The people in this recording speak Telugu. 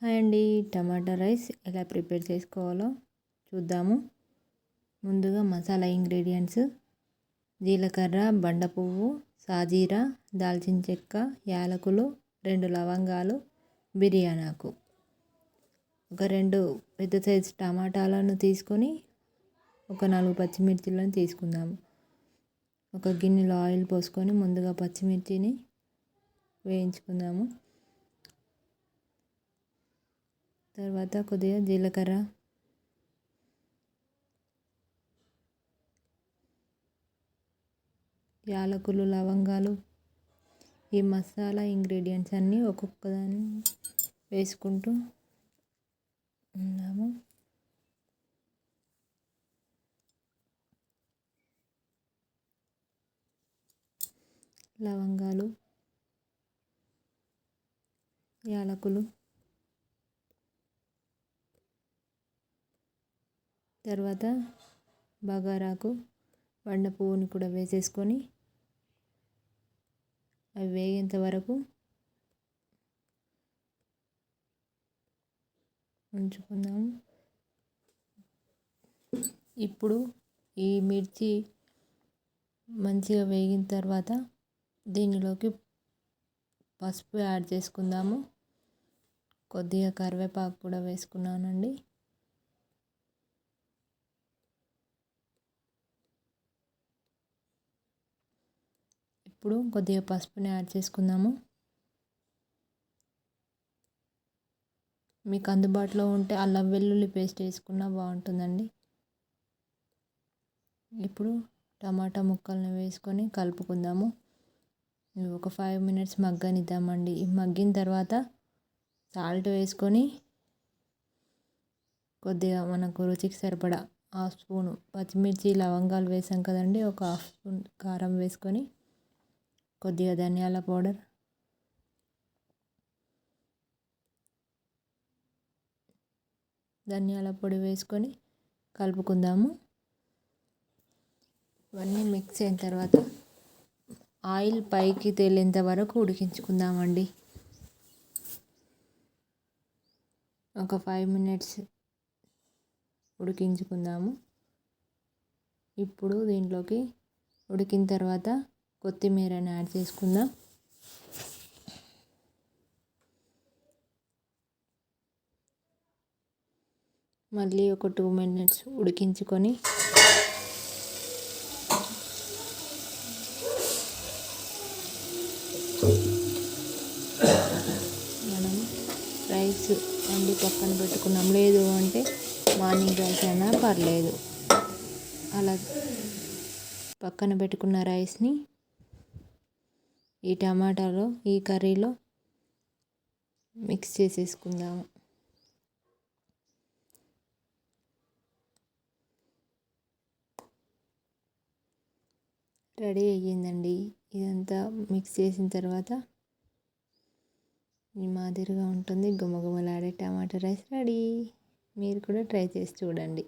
హాయ్ అండి. టమాటా రైస్ ఎలా ప్రిపేర్ చేసుకోవాలో చూద్దాము. ముందుగా మసాలా ఇంగ్రీడియంట్స్: జీలకర్ర, బండ పువ్వు, సాజీరా, దాల్చిన చెక్క, యాలకులు, 2 లవంగాలు, బిర్యానీ ఆకు. ఒక 2 పెద్ద సైజు టమాటాలను తీసుకొని ఒక 4 పచ్చిమిర్చిలను తీసుకుందాము. ఒక గిన్నెలో ఆయిల్ పోసుకొని ముందుగా పచ్చిమిర్చిని వేయించుకుందాము. తర్వాత కొద్దిగా జీలకర్ర, యాలకులు, లవంగాలు, ఈ మసాలా ఇంగ్రీడియంట్స్ అన్నీ ఒక్కొక్కదాన్ని వేసుకుంటూ ఉన్నాము. లవంగాలు, యాలకులు, తర్వాత బగారాకు, బండ పువ్వుని కూడా వేసేసుకొని అవి వేగేంత వరకు ఉంచుకుందాము. ఇప్పుడు ఈ మిర్చి మంచిగా వేగిన తర్వాత దీనిలోకి పసుపు యాడ్ చేసుకుందాము. కొద్దిగా కరివేపాకు కూడా వేసుకున్నానండి. ఇప్పుడు కొద్దిగా పసుపుని యాడ్ చేసుకుందాము. మీకు అందుబాటులో ఉంటే అల్లం వెల్లుల్లి పేస్ట్ వేసుకున్నా బాగుంటుందండి. ఇప్పుడు టమాటా ముక్కల్ని వేసుకొని కలుపుకుందాము. ఒక 5 మినిట్స్ మగ్గనిద్దామండి. మగ్గిన తర్వాత సాల్ట్ వేసుకొని కొద్దిగా మనకు రుచికి సరిపడా 1/2 స్పూను పచ్చిమిర్చి, లవంగాలు వేసాం కదండి, ఒక 1/2 స్పూన్ కారం వేసుకొని కొద్దిగా ధనియాల పౌడర్, ధనియాల పొడి వేసుకొని కలుపుకుందాము. ఇవన్నీ మిక్స్ అయిన తర్వాత ఆయిల్ పైకి తేలేంత వరకు ఉడికించుకుందామండి. ఒక 5 మినిట్స్ ఉడికించుకుందాము. ఇప్పుడు దీంట్లోకి ఉడికిన తర్వాత కొత్తిమీరని యాడ్ చేసుకుందాం. మళ్ళీ ఒక 2 మినిట్స్ ఉడికించుకొని మనం రైస్ వండి పక్కన పెట్టుకున్నాం. లేదు అంటే మార్నింగ్ రైస్ అయినా పర్లేదు. అలా పక్కన పెట్టుకున్న రైస్ని ఈ టమాటాలో, ఈ కర్రీలో మిక్స్ చేసేసుకుందాము. రెడీ అయ్యిందండి. ఇదంతా మిక్స్ చేసిన తర్వాత ఈ మాదిరిగా ఉంటుంది. గుమగుమలాడే టమాటా రైస్ రెడీ. మీరు కూడా ట్రై చేసి చూడండి.